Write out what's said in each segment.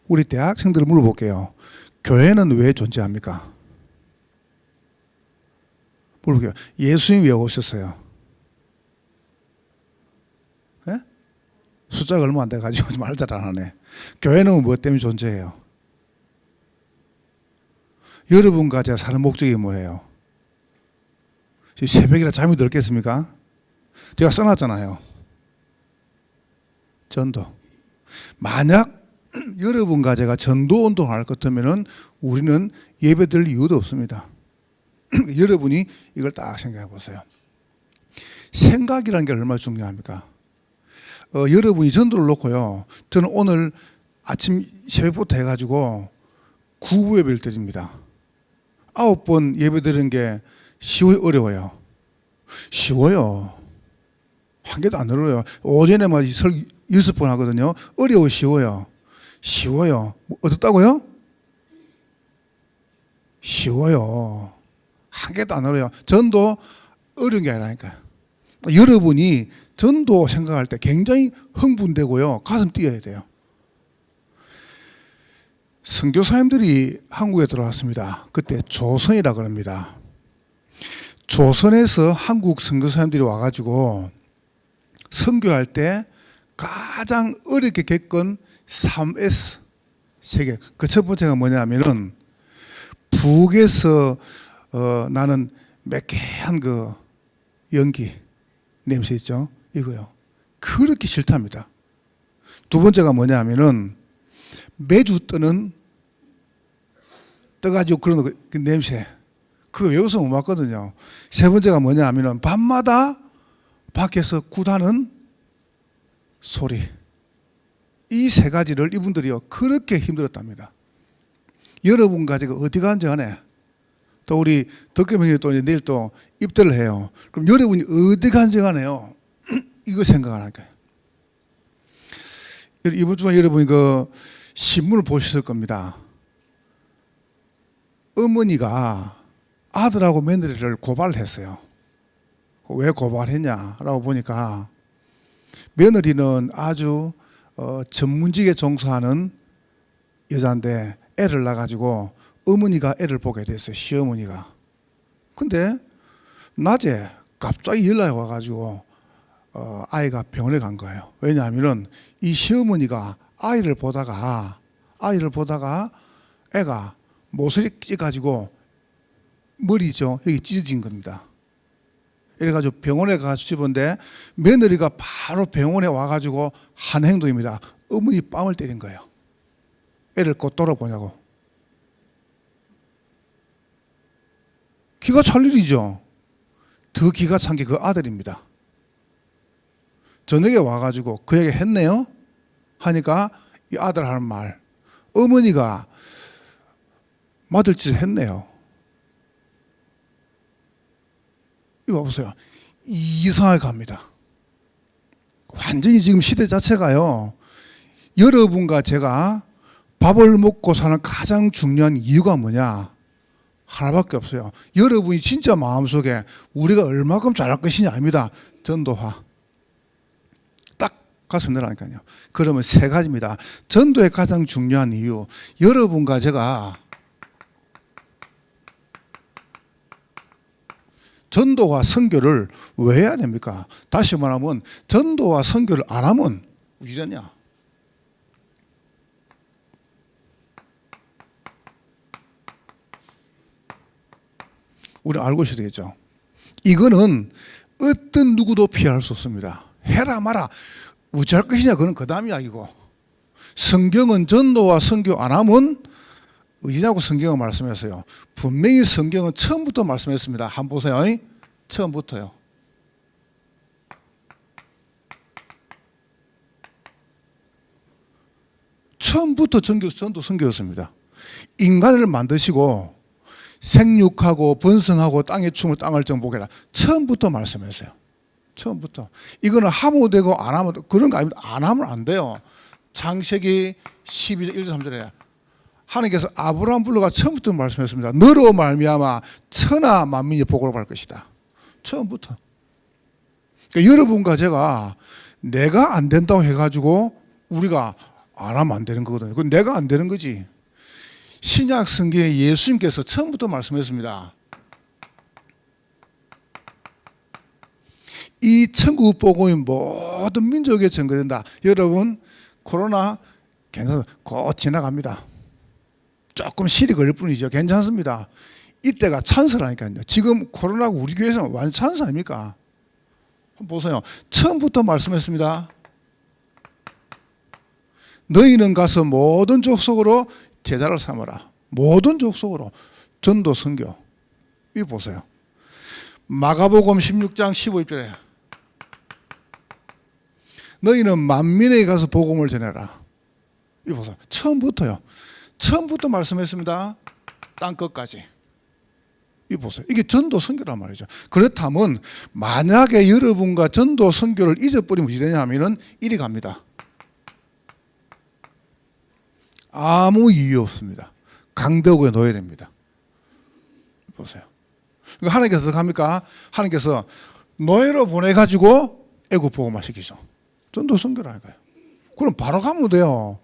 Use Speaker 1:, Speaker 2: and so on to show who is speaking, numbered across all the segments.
Speaker 1: 우리 대학생들을 물어볼게요. 교회는 왜 존재합니까? 물어볼게요. 예수님 왜 오셨어요? 예? 숫자가 얼마 안 돼가지고 말 잘 안 하네. 교회는 무엇 때문에 존재해요? 여러분과 제가 사는 목적이 뭐예요? 새벽이라 잠이 들었겠습니까? 제가 써놨잖아요. 전도. 만약 여러분과 제가 전도 운동을 할 것 같으면 우리는 예배 드릴 이유도 없습니다. 여러분이 이걸 딱 생각해 보세요. 생각이라는 게 얼마나 중요합니까? 여러분이 전도를 놓고요. 저는 오늘 아침 새벽부터 해가지고 9부 예배를 드립니다. 9번 예배 드리는 게 쉬워요, 어려워요? 쉬워요. 한 개도 안 어려워요. 오전에만 6번 하거든요. 어려워, 쉬워요? 쉬워요. 어떻다고요? 쉬워요. 한 개도 안 어려워요. 전도 어려운 게 아니라니까요. 여러분이 전도 생각할 때 굉장히 흥분되고요. 가슴 뛰어야 돼요. 선교사님들이 한국에 들어왔습니다. 그때 조선이라 그럽니다. 조선에서 한국 선교사님들이 와가지고 선교할 때 가장 어렵게 겪은 3S 세 개. 그 첫 번째가 뭐냐면은 북에서 나는 매캐한 그 연기 냄새 있죠? 이거요. 그렇게 싫답니다. 두 번째가 뭐냐면은 매주 떠가지고 그런 그 냄새. 그거 외워서 못 맞거든요. 세 번째가 뭐냐면은 밤마다 밖에서 굿하는 소리. 이 세 가지를 이분들이요 그렇게 힘들었답니다. 여러분과 제가 어디 간지 안에 또 우리 덕계명이 또 내일 또 입대를 해요. 그럼 여러분이 어디 간지 안에요 이거 생각 안 할까요? 이번 주에 여러분이 그 신문을 보셨을 겁니다. 어머니가 아들하고 며느리를 고발을 했어요. 왜 고발했냐라고 보니까 며느리는 아주 전문직에 종사하는 여자인데 애를 낳아가지고 어머니가 애를 보게 됐어요. 시어머니가. 근데 낮에 갑자기 연락이 와가지고 아이가 병원에 간 거예요. 왜냐하면 이 시어머니가 아이를 보다가 애가 모서리 찢어가지고 머리죠. 여기 찢어진 겁니다. 이래가지고 병원에 가서 집었는데 며느리가 바로 병원에 와가지고 한 행동입니다. 어머니 뺨을 때린 거예요. 애를 꼭 돌아보냐고. 기가 찰 일이죠. 더 기가 찬 게 그 아들입니다. 저녁에 와가지고 그 얘기 했네요. 하니까 이 아들 하는 말. 어머니가 맞을 짓을 했네요. 이거 보세요. 이상하게 갑니다. 완전히 지금 시대 자체가요. 여러분과 제가 밥을 먹고 사는 가장 중요한 이유가 뭐냐? 하나밖에 없어요. 여러분이 진짜 마음속에 우리가 얼마큼 잘할 것이냐 아닙니다. 전도화. 딱 가슴 내라니까요. 그러면 세 가지입니다. 전도의 가장 중요한 이유. 여러분과 제가 전도와 선교를 왜 해야 됩니까? 다시 말하면 전도와 선교를 안 하면 이러냐? 우리 알고 있어야 되겠죠. 이거는 어떤 누구도 피할 수 없습니다. 해라 마라. 어찌할 것이냐 그건 그 다음 이야기고. 성경은 전도와 선교 안 하면 의지냐고 성경은 말씀했어요. 분명히 성경은 처음부터 말씀했습니다. 한번 보세요. 처음부터요. 처음부터 전도 선교였습니다. 인간을 만드시고 생육하고 번성하고 땅의 춤을 땅을 정복해라. 처음부터 말씀했어요. 처음부터. 이거는 하면 되고 안 하면 되고 그런 거 아닙니다. 안 하면 안 돼요. 창세기 12장 1절 3절에 하나님께서 아브라함 불러가 처음부터 말씀했습니다. 너로 말미암아 천하 만민이 복을 받을 것이다. 처음부터. 그러니까 여러분과 제가 내가 안 된다고 해가지고 우리가 안 하면 안 되는 거거든요. 그건 내가 안 되는 거지. 신약 성경에 예수님께서 처음부터 말씀했습니다. 이 천국 복음이 모든 민족에 전거된다. 여러분, 코로나 괜찮아요. 곧 지나갑니다. 조금 실이 걸릴 뿐이죠. 괜찮습니다. 이때가 찬스라니까요. 지금 코로나가 우리 교회에서 완전 찬스 아닙니까? 한번 보세요. 처음부터 말씀했습니다. 너희는 가서 모든 족속으로 제자를 삼아라. 모든 족속으로 전도 선교. 이거 보세요. 마가복음 16장 15절에 너희는 만민에게 가서 복음을 전해라. 이거 보세요. 처음부터요. 처음부터 말씀했습니다. 땅 끝까지. 이거 보세요. 이게 전도 선교란 말이죠. 그렇다면 만약에 여러분과 전도 선교를 잊어버리면 어떻게 되냐 하면은 이리 갑니다. 아무 이유 없습니다. 강대국에 놓여야 됩니다. 보세요. 하나님께서 어떻게 합니까? 하나님께서 노예로 보내가지고 애국 복음화 시키죠. 전도 선교라니까요. 그럼 바로 가면 돼요.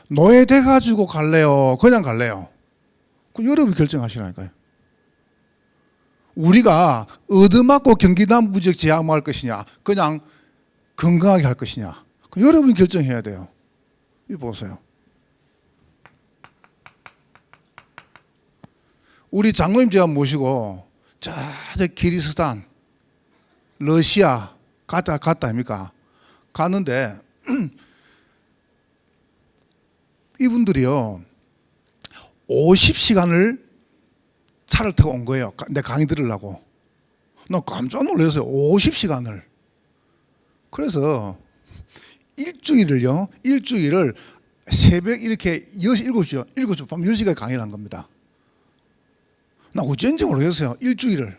Speaker 1: 노예 돼가지고 갈래요? 그냥 갈래요? 그럼 여러분이 결정하시라니까요. 우리가 얻어맞고 경기남부지역 제약할 것이냐, 그냥 건강하게 할 것이냐, 그럼 여러분이 결정해야 돼요. 이거 보세요. 우리 장로님 제가 모시고 저 키르기스탄, 러시아 갔다 아닙니까? 갔는데 이분들이요 50시간을 차를 타고 온 거예요. 내 강의 들으려고. 나 깜짝 놀랐어요. 50시간을. 그래서 일주일을 새벽 이렇게 7시 밤 10시까지 강의를 한 겁니다. 나 어쩐지 모르겠어요. 일주일을.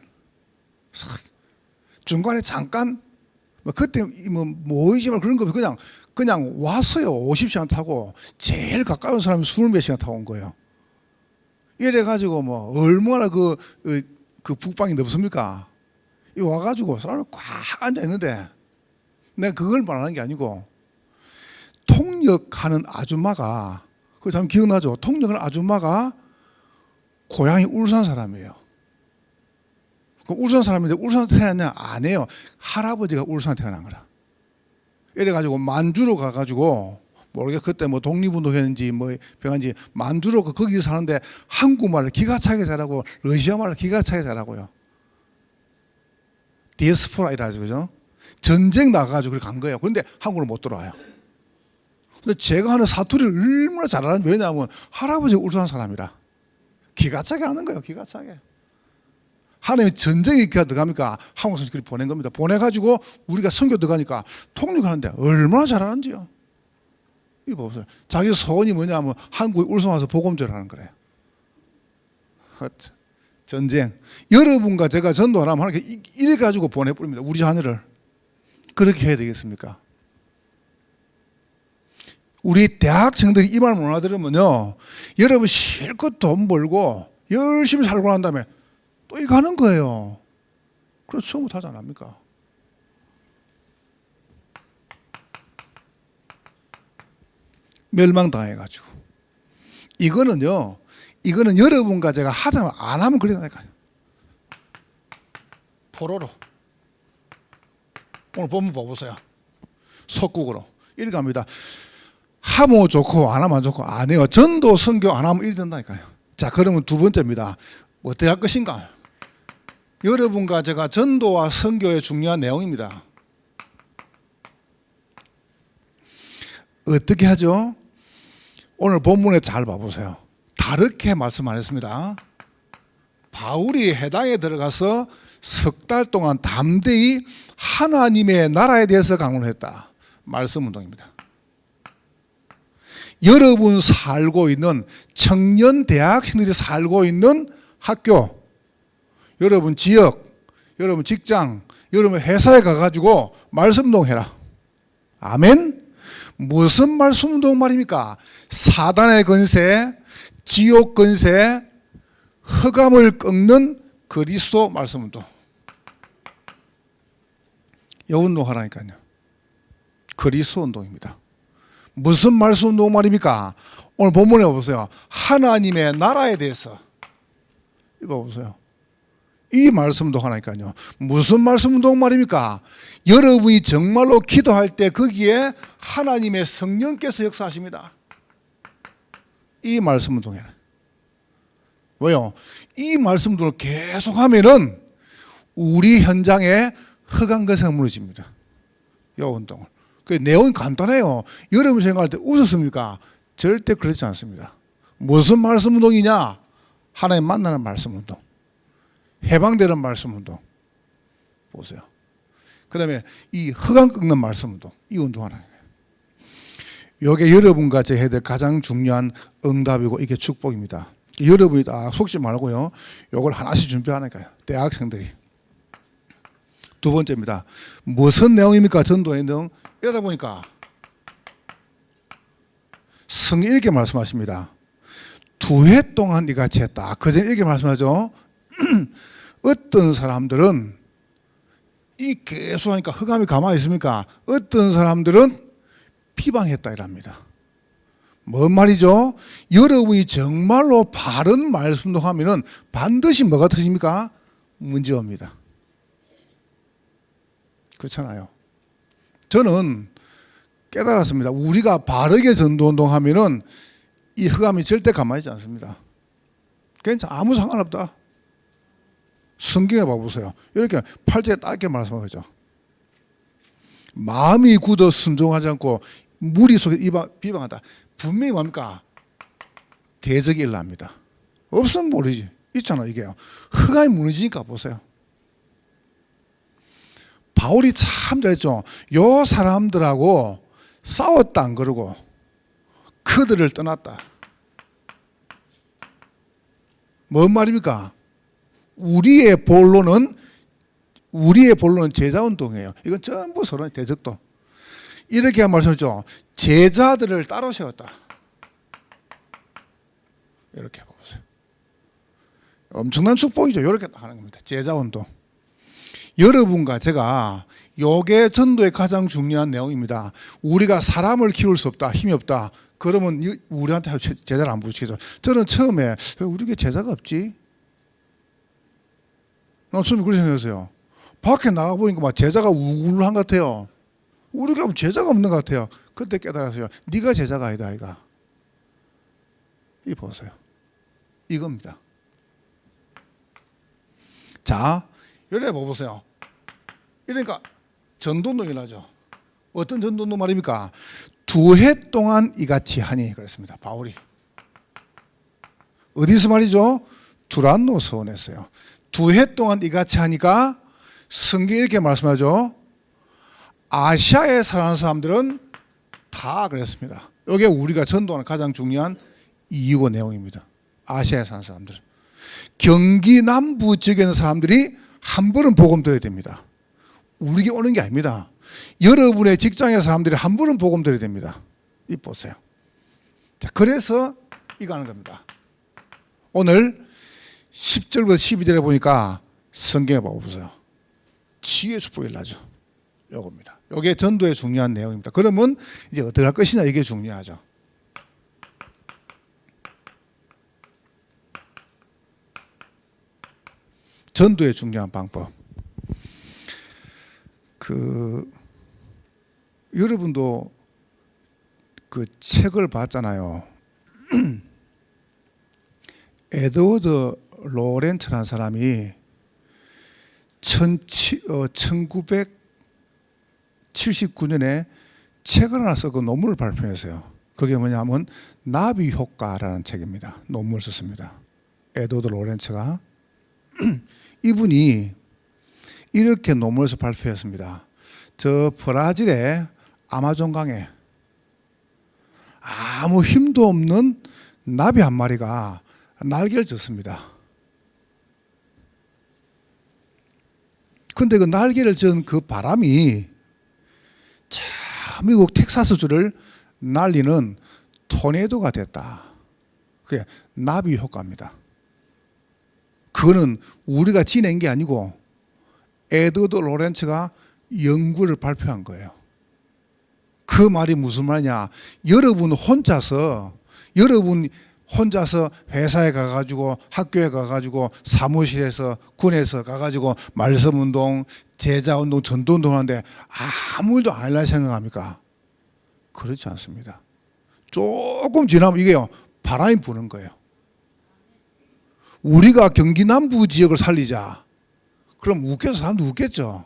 Speaker 1: 중간에 잠깐 그때 모이지만 그런 거 그냥 왔어요. 50시간 타고 제일 가까운 사람이 20몇 시간 타고 온 거예요. 이래가지고 얼마나 그 북방이 넓습니까? 이 와가지고 사람이 꽉 앉아 있는데 내가 그걸 말하는 게 아니고 통역하는 아줌마가 그거 참 기억나죠? 통역하는 아줌마가 고향이 울산 사람이에요. 울산 사람인데 울산 태어났냐? 아니에요. 할아버지가 울산 태어난 거라. 이래가지고 만주로 가가지고 모르겠 그때 독립운동했는지 병한지 만주로 거기 사는데 한국말을 기가 차게 잘하고 러시아말을 기가 차게 잘하고요. 디에스포라 이라죠, 그죠? 전쟁 나가가지고 간 거예요. 그런데 한국으로 못 들어와요. 근데 제가 하는 사투리를 얼마나 잘하는지 왜냐하면 할아버지가 울산 사람이라 기가 차게 하는 거예요. 기가 차게. 하나님이 전쟁이 들어가니까 한국 선수들이 보낸 겁니다. 보내가지고 우리가 선교 들어가니까 통역하는데 얼마나 잘하는지요. 이거 보세요. 자기 소원이 뭐냐면 한국에 울산 와서 복음절 하는 거래요. 전쟁. 여러분과 제가 전도하라면 하나님께 이래가지고 보내버립니다. 우리 자녀를. 그렇게 해야 되겠습니까? 우리 대학생들이 이 말 못 알아들으면요. 여러분 실컷 돈 벌고 열심히 살고 난 다음에 또 일 가는 거예요. 그래서 처음부터 하지 않습니까? 멸망당해가지고. 이거는 여러분과 제가 하자면 안 하면 그러니까요. 포로로. 오늘 본문 봐보세요. 속국으로. 이렇게 갑니다. 하면 좋고 안 하면 좋고 안 해요. 전도 선교 안 하면 이리 된다니까요. 자, 그러면 두 번째입니다. 어떻게 할 것인가? 여러분과 제가 전도와 선교의 중요한 내용입니다. 어떻게 하죠? 오늘 본문에 잘 봐보세요. 다르게 말씀 안 했습니다. 바울이 해당에 들어가서 석 달 동안 담대히 하나님의 나라에 대해서 강론했다. 말씀 운동입니다. 여러분 살고 있는 청년 대학생들이 살고 있는 학교, 여러분 지역, 여러분 직장, 여러분 회사에 가가지고 말씀 운동해라. 아멘? 무슨 말씀 운동 말입니까? 사단의 건세, 지옥 건세, 흑암을 꺾는 그리스도 말씀 운동. 이 운동하라니까요. 그리스도 운동입니다. 무슨 말씀 운동 말입니까? 오늘 본문에 보세요. 하나님의 나라에 대해서. 이거 보세요. 이 말씀 운동하니까요. 무슨 말씀 운동 말입니까? 여러분이 정말로 기도할 때 거기에 하나님의 성령께서 역사하십니다. 이 말씀 운동이에요. 왜요? 이 말씀 운동을 계속 하면은 우리 현장에 흑한 것이 무너집니다. 이 운동을. 그 내용이 간단해요. 여러분 생각할 때 웃었습니까? 절대 그렇지 않습니다. 무슨 말씀 운동이냐? 하나님 만나는 말씀 운동. 해방되는 말씀 운동. 보세요. 그 다음에 이 흑암 꺾는 말씀 운동. 이 운동 하나. 이게 여러분과 제가 해야 될 가장 중요한 응답이고 이게 축복입니다. 여러분이 다 속지 말고요. 이걸 하나씩 준비하니까요. 대학생들이. 두 번째입니다. 무슨 내용입니까? 전도의 내용. 이러다 보니까 성경이 이렇게 말씀하십니다. 2해 동안 이같이 했다. 그전에 이렇게 말씀하죠. 어떤 사람들은 이 계속하니까 흑암이 가만히 있습니까? 어떤 사람들은 비방했다 이랍니다. 뭔 말이죠? 여러분이 정말로 바른 말씀도 하면은 반드시 뭐가 터집니까? 문제옵니다. 그렇잖아요. 저는 깨달았습니다. 우리가 바르게 전도운동 하면은 이 흑암이 절대 가만히 있지 않습니다. 괜찮아. 아무 상관없다. 성경에 봐보세요. 이렇게 8절에 딱 이렇게 말씀하죠. 마음이 굳어 순종하지 않고 무리 속에 비방한다. 분명히 뭡니까? 대적이 일어납니다. 없으면 모르지. 있잖아 이게요. 흑암이 무너지니까 보세요. 바울이 참 잘했죠. 요 사람들하고 싸웠다 안 그러고 그들을 떠났다. 뭔 말입니까? 우리의 본론은 제자운동이에요. 이건 전부 서로 대적도. 이렇게 말씀하죠. 제자들을 따로 세웠다. 이렇게 보세요. 엄청난 축복이죠. 이렇게 하는 겁니다. 제자운동. 여러분과 제가 요게 전도의 가장 중요한 내용입니다. 우리가 사람을 키울 수 없다. 힘이 없다. 그러면 우리한테 제자를 안 부르시겠죠. 저는 처음에 왜 우리에게 제자가 없지? 난 처음에 그렇게 생각했어요. 밖에 나가보니까 막 제자가 우울한 것 같아요. 우리가 제자가 없는 것 같아요. 그때 깨달았어요. 네가 제자가 아니다 아이가. 이 보세요. 이겁니다. 자, 여기 보세요. 이러니까 전도운동이 나죠. 어떤 전도운동 말입니까? 2해 동안 이같이 하니 그랬습니다. 바울이. 어디서 말이죠? 두란노 서원했어요. 2해 동안 이같이 하니까 성경이 이렇게 말씀하죠. 아시아에 사는 사람들은 다 그랬습니다. 이게 우리가 전도하는 가장 중요한 이유고 내용입니다. 아시아에 사는 사람들. 경기 남부 지역에 있는 사람들이 한 번은 복음 들어야 됩니다. 우리에게 오는 게 아닙니다. 여러분의 직장의 사람들이 한 번은 복음 들어야 됩니다. 이 보세요. 자, 그래서 이거 하는 겁니다. 오늘 10절부터 12절에 보니까 성경에 봐보세요. 지혜의 축복이 나죠. 요겁니다. 요게 전도의 중요한 내용입니다. 그러면 이제 어떻게 할 것이냐 이게 중요하죠. 전도의 중요한 방법. 여러분도 그 책을 봤잖아요. 에드워드 로렌츠라는 사람이 1979년에 책을 하나 써서 논문을 발표했어요. 그게 뭐냐면 나비 효과라는 책입니다. 논문을 썼습니다. 에드워드 로렌츠가. 이분이 이렇게 논문에서 발표했습니다. 저 브라질의 아마존강에 아무 힘도 없는 나비 한 마리가 날개를 졌습니다. 근데 그 날개를 전 그 바람이 저 미국 텍사스주를 날리는 토네이도가 됐다. 그게 나비 효과입니다. 그거는 우리가 지낸 게 아니고 에드워드 로렌츠가 연구를 발표한 거예요. 그 말이 무슨 말이냐? 여러분 혼자서 회사에 가가지고 학교에 가가지고 사무실에서 군에서 가가지고 말씀운동, 제자운동, 전도운동 하는데 아무 일도 안 하려 생각합니까? 그렇지 않습니다. 조금 지나면 이게요, 바람이 부는 거예요. 우리가 경기 남부 지역을 살리자. 그럼 웃겨서 사람도 웃겠죠.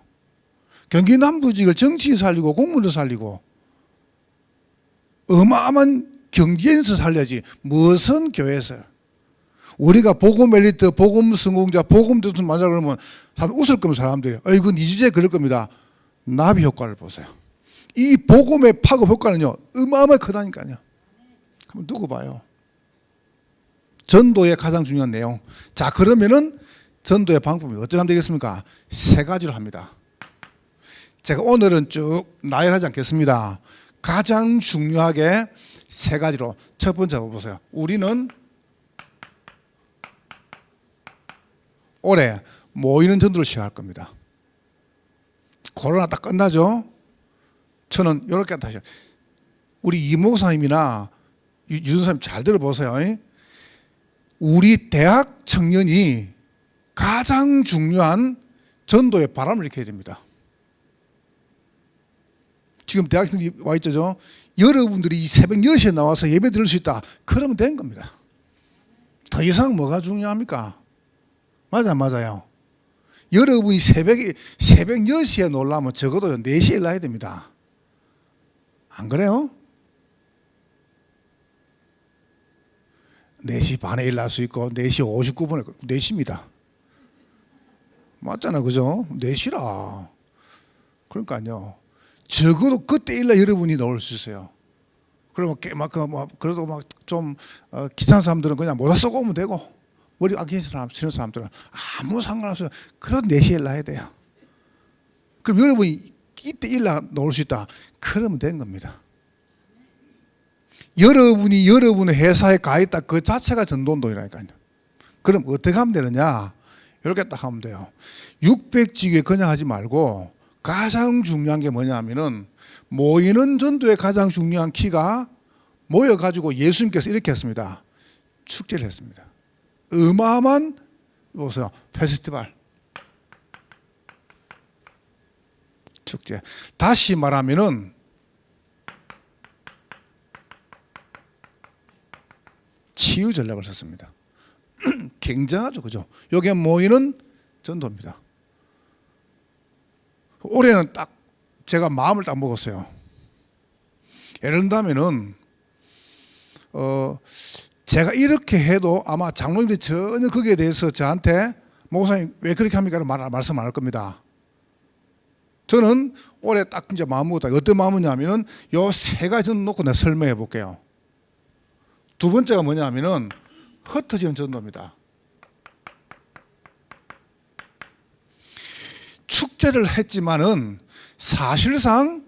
Speaker 1: 경기 남부 지역을 정치 살리고 공무도 살리고 어마어마한 경제에서 살려야지 무슨 교회에서. 우리가 복음 엘리트, 복음 성공자, 복음 대통령 맞아 그러면 사람 웃을 겁니다. 사람들이. 이건 이 주제에 그럴 겁니다. 나비 효과를 보세요. 이 복음의 파급 효과는요 어마어마하게 크다니까요. 그럼 누구 봐요? 전도의 가장 중요한 내용. 자, 그러면은 전도의 방법이 어떻게 하면 되겠습니까? 세 가지로 합니다. 제가 오늘은 쭉 나열하지 않겠습니다. 가장 중요하게 세 가지로. 첫 번째 보세요. 우리는 올해 모이는 전도를 시작할 겁니다. 코로나 딱 끝나죠? 저는 이렇게 다시 우리 이 목사님이나 유전사님 잘 들어보세요. 우리 대학 청년이 가장 중요한 전도의 바람을 일으켜야 됩니다. 지금 대학생들이 와 있죠. 여러분들이 이 새벽 10시에 나와서 예배 드릴 수 있다. 그러면 된 겁니다. 더 이상 뭐가 중요합니까? 맞아요. 여러분이 새벽 10시에 놀라면 적어도 4시에 일어나야 됩니다. 안 그래요? 4시 반에 일어날 수 있고 4시 59분에 4시입니다. 맞잖아요. 그죠? 4시라. 그러니까요. 적어도 그때 일날 여러분이 나올 수 있어요. 그러면 그래도 좀 귀찮은 사람들은 그냥 모자 쓰고 오면 되고 머리 안 치는 사람들은 아무 상관없어요. 그래도 4시에 일나야 돼요. 그럼 여러분이 이때 일날 나올 수 있다. 그러면 된 겁니다. 여러분이 여러분의 회사에 가 있다 그 자체가 전도운동이라니까요. 그럼 어떻게 하면 되느냐? 이렇게 딱 하면 돼요. 600지교에 그냥 하지 말고 가장 중요한 게 뭐냐면은 모이는 전도의 가장 중요한 키가 모여가지고 예수님께서 이렇게 했습니다. 축제를 했습니다. 어마어마한 보세요. 페스티벌. 축제. 다시 말하면은 치유 전략을 썼습니다. 굉장하죠. 그죠? 여기에 모이는 전도입니다. 올해는 딱 제가 마음을 딱 먹었어요. 예를 든다면은 제가 이렇게 해도 아마 장로님들이 전혀 거기에 대해서 저한테 목사님 왜 그렇게 합니까? 말씀 안 할 겁니다. 저는 올해 딱 이제 마음 먹었다. 어떤 마음이냐면은 요 세 가지 놓고 내가 설명해 볼게요. 두 번째가 뭐냐면은 흩어지는 전도입니다. 축제를 했지만은 사실상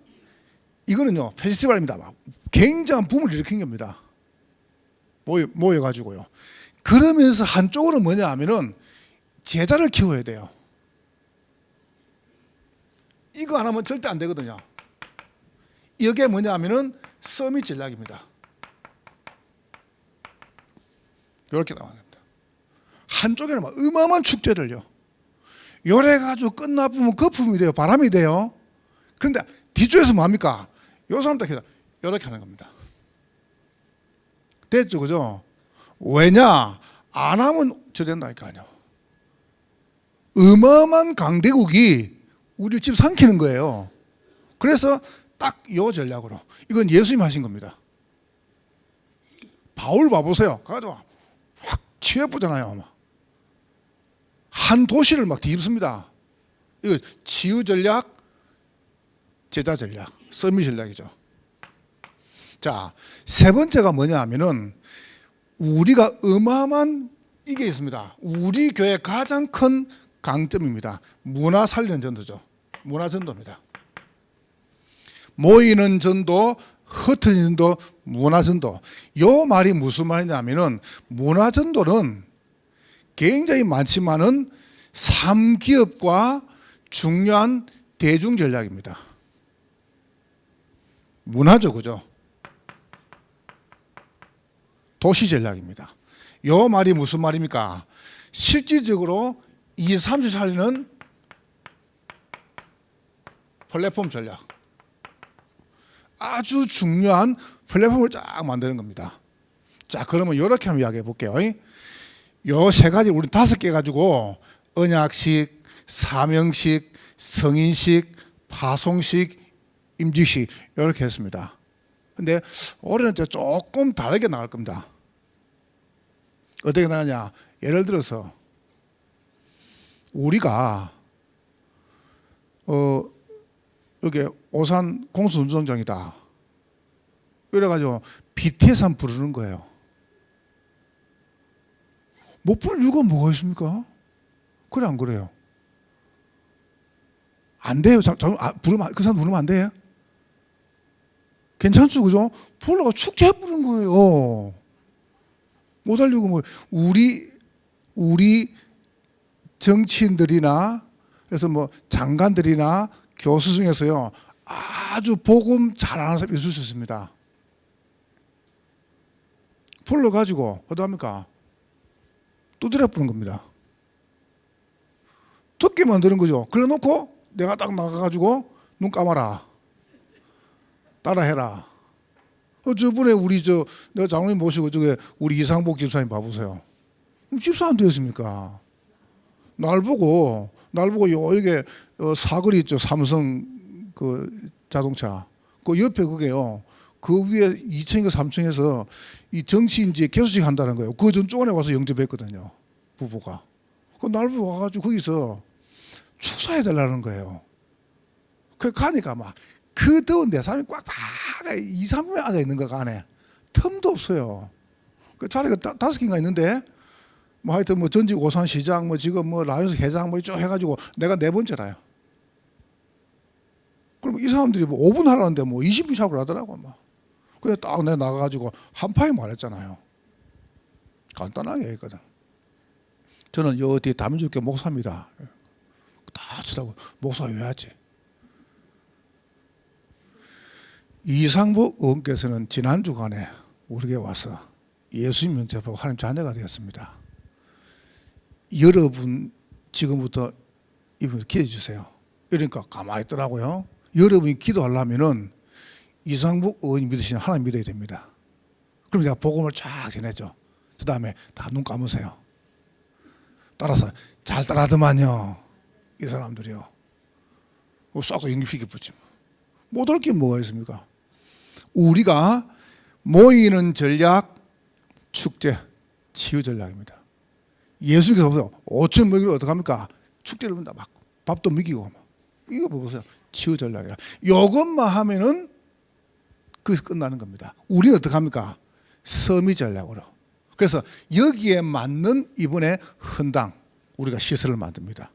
Speaker 1: 이거는요 페스티벌입니다. 굉장한 붐을 일으킨 겁니다. 모여가지고요. 그러면서 한쪽으로 뭐냐 하면은 제자를 키워야 돼요. 이거 안 하면 절대 안 되거든요. 이게 뭐냐 하면은 서밋 전략입니다. 이렇게 나옵니다. 한쪽에는 막 어마어마한 축제를요. 요래가지고 끝나보면 거품이 돼요. 바람이 돼요. 그런데 뒤쪽에서 뭐합니까? 요 사람 딱 이렇게 하는 겁니다. 됐죠? 그죠? 왜냐? 안 하면 저 된다니까요. 어마어마한 강대국이 우리를 집삼키는 거예요. 그래서 딱 요 전략으로. 이건 예수님 하신 겁니다. 바울 봐보세요. 가가지고 확 치워보잖아요. 한 도시를 막 뒤집습니다. 이거 치유 전략, 제자 전략, 서밋 전략이죠. 자, 세 번째가 뭐냐 하면은 우리가 어마어마한 이게 있습니다. 우리 교회의 가장 큰 강점입니다. 문화 살리는 전도죠. 문화 전도입니다. 모이는 전도, 흩어지는 전도, 문화 전도. 요 말이 무슨 말이냐면은 문화 전도는 굉장히 많지만은 3기업과 중요한 대중 전략입니다. 문화죠, 그죠? 도시 전략입니다. 요 말이 무슨 말입니까? 실질적으로 20, 30 살리는 플랫폼 전략. 아주 중요한 플랫폼을 쫙 만드는 겁니다. 자, 그러면 이렇게 한번 이야기해 볼게요. 요 세 가지, 우리 5개 가지고 언약식, 사명식, 성인식, 파송식, 임직식 이렇게 했습니다. 근데 올해는 조금 다르게 나갈 겁니다. 어떻게 나가냐? 예를 들어서 우리가 여기 오산 공수운동장이다. 이래가지고 BTS 한번 부르는 거예요. 못 부를 이유가 뭐가 있습니까? 그래 안 그래요? 안 돼요. 부르면, 그 사람 부르면 안 돼요? 괜찮죠, 그죠? 부르려고 축제 부르는 거예요. 못 살리고 뭐 우리 정치인들이나 그래서 뭐 장관들이나 교수 중에서요 아주 복음 잘하는 사람이 있을 수 있습니다. 불러가지고 어떡합니까? 두드려 부는 겁니다. 듣게 만드는 거죠. 그래 놓고 내가 딱 나가가지고 눈 감아라. 따라해라. 저번에 내가 장로님 모시고 저게 우리 이상복 집사님 봐보세요. 집사 안 되었습니까? 날 보고 여기 사거리 있죠. 삼성 그 자동차. 그 옆에 그게요. 그 위에 2층인가 3층에서 이 정치인지 개수식 한다는 거예요. 그 전주원에 와서 영접했거든요. 부부가. 그 날 보고 와가지고 거기서 축사해 달라는 거예요. 그 가니까 막 그 더운데 사람이 꽉 2, 3명 앉아 있는 거 안에 틈도 없어요. 그 자리가 5개인가 있는데 뭐 하여튼 뭐 전직 오산시장 뭐 지금 뭐 라이온스 회장 뭐 쭉 해가지고 내가 4번째라요. 그럼 이 사람들이 뭐 5분 하라는데 뭐 20분 샵을 하더라고 막. 그래 딱 내가 나가가지고 한파에 말했잖아요. 간단하게 했거든. 저는 요 뒤에 담임주교 목사입니다. 다 치라고 목사 왜 하지? 이상복 의원께서는 지난 주간에 우리에게 와서 예수님 영접하고 하나님 자녀가 되었습니다. 여러분 지금부터 이분 기도해 주세요. 이러니까 가만히 있더라고요. 여러분이 기도하려면은 이상복 의원이 믿으시는 하나님 믿어야 됩니다. 그럼 내가 복음을 쫙 전해줘. 그 다음에 다 눈 감으세요. 따라서 잘 따라하더만요. 이 사람들이요. 싹 영입시켜 붙지. 못할 게 뭐가 있습니까? 우리가 모이는 전략, 축제, 치유 전략입니다. 예수님께서 보세요. 5천 먹이를 어떡합니까? 축제를 막 밥도 먹이고 이거 보세요. 치유 전략이라. 이것만 하면은 거기서 끝나는 겁니다. 우리는 어떡합니까? 서미 전략으로. 그래서 여기에 맞는 이번에 헌당 우리가 시설을 만듭니다.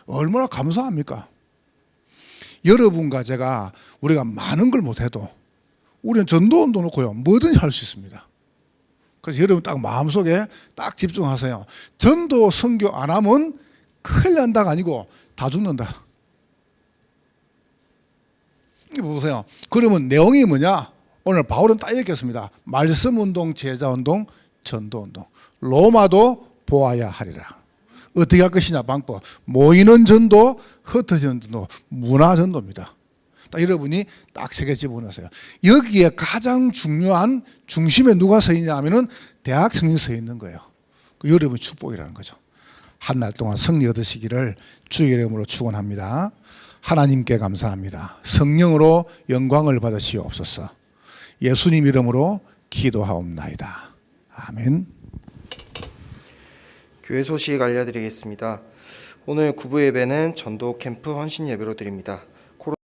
Speaker 1: 얼마나 감사합니까? 여러분과 제가 우리가 많은 걸 못해도 우리는 전도원도 놓고요 뭐든지 할 수 있습니다. 그래서 여러분 딱 마음속에 딱 집중하세요. 전도 선교 안 하면 큰일 난다가 아니고 다 죽는다. 이거 보세요. 그러면 내용이 뭐냐? 오늘 바울은 딱 이렇게 했습니다. 말씀운동, 제자운동, 전도운동. 로마도 보아야 하리라. 어떻게 할 것이냐 방법. 모이는 전도, 흩어지는 전도, 문화전도입니다. 딱 여러분이 딱 3개 집어넣으세요. 여기에 가장 중요한 중심에 누가 서 있냐 하면은 대학 성인이 서 있는 거예요. 여러분의 축복이라는 거죠. 한 날 동안 승리 얻으시기를 주의 이름으로 축원합니다. 하나님께 감사합니다. 성령으로 영광을 받으시옵소서. 예수님 이름으로 기도하옵나이다. 아멘.
Speaker 2: 교회 소식 알려드리겠습니다. 오늘 구부 예배는 전도 캠프 헌신 예배로 드립니다.